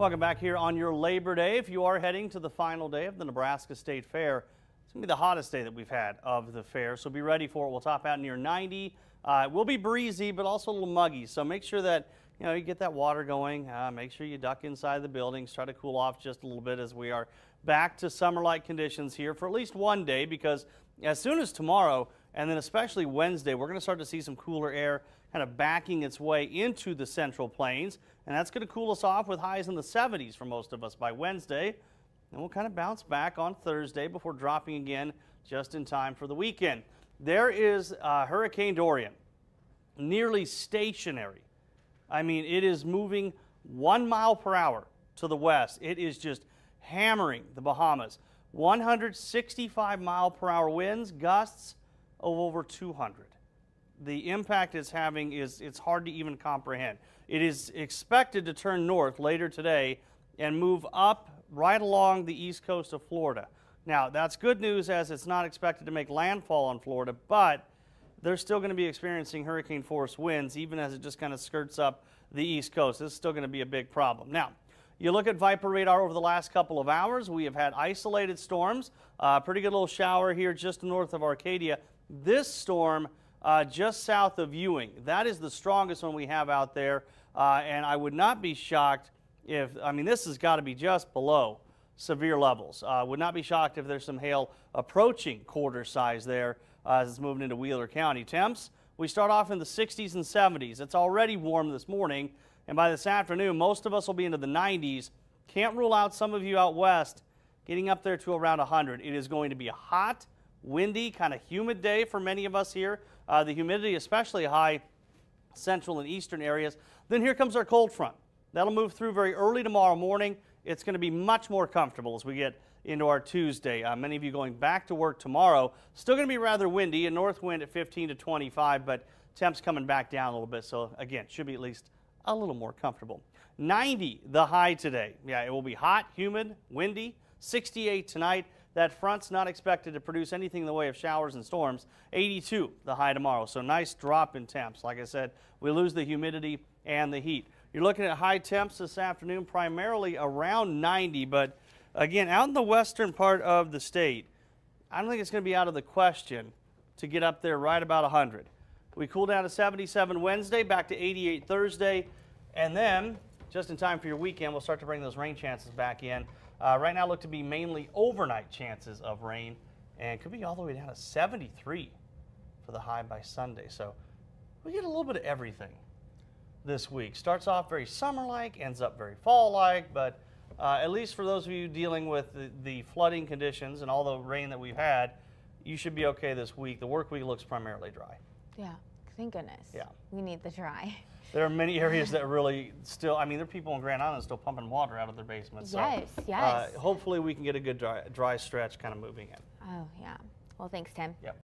Welcome back here on your Labor Day. If you are heading to the final day of the Nebraska State Fair, it's going to be the hottest day that we've had of the fair, so be ready for it. We'll top out near 90. It will be breezy, but also a little muggy, so make sure that you get that water going. Make sure you duck inside the buildings. Try to cool off just a little bit as we are back to summer-like conditions here for at least one day, because as soon as tomorrow and then especially Wednesday, we're going to start to see some cooler air kind of backing its way into the Central Plains, and that's going to cool us off with highs in the 70s for most of us by Wednesday. And we'll kind of bounce back on Thursday before dropping again just in time for the weekend. There is Hurricane Dorian, nearly stationary. I mean, it is moving 1 mile per hour to the west. It is just hammering the Bahamas. 165 mile per hour winds, gusts of over 200. The impact it's having it's hard to even comprehend. It is expected to turn north later today and move up right along the east coast of Florida. Now, that's good news, as it's not expected to make landfall on Florida, but they're still going to be experiencing hurricane force winds even as it just kind of skirts up the east coast. This is still going to be a big problem. Now, you look at Viper radar over the last couple of hours. We have had isolated storms, pretty good little shower here just north of Arcadia. This storm just south of Ewing, that is the strongest one we have out there, and I would not be shocked if, this has got to be just below severe levels. Would not be shocked if there's some hail approaching quarter size there as it's moving into Wheeler County. Temps, we start off in the 60s and 70s. It's already warm this morning, and by this afternoon, most of us will be into the 90s. Can't rule out some of you out west getting up there to around 100. It is going to be a hot, windy, kind of humid day for many of us here. The humidity especially high central and eastern areas. Then here comes our cold front. That'll move through very early tomorrow morning. It's going to be much more comfortable as we get into our Tuesday. Many of you going back to work tomorrow. Still going to be rather windy, a north wind at 15 to 25, but temps coming back down a little bit. So again, should be at least a little more comfortable. 90 the high today. Yeah, it will be hot, humid, windy. 68 tonight. That front's not expected to produce anything in the way of showers and storms. 82 the high tomorrow. So nice drop in temps. Like I said, we lose the humidity and the heat. You're looking at high temps this afternoon, primarily around 90, but again, out in the western part of the state, I don't think it's going to be out of the question to get up there right about 100. We cool down to 77 Wednesday, back to 88 Thursday, and then just in time for your weekend, we'll start to bring those rain chances back in. Right now look to be mainly overnight chances of rain, and could be all the way down to 73 for the high by Sunday. So we get a little bit of everything this week. Starts off very summer-like, ends up very fall-like, but at least for those of you dealing with the flooding conditions and all the rain that we've had, you should be okay this week. The work week looks primarily dry. Yeah, thank goodness. Yeah. We need the dry. There are many areas that really still, there are people in Grand Island still pumping water out of their basements. Yes, so, yes. Hopefully we can get a good dry stretch kind of moving in. Oh, yeah. Well, thanks, Tim. Yep.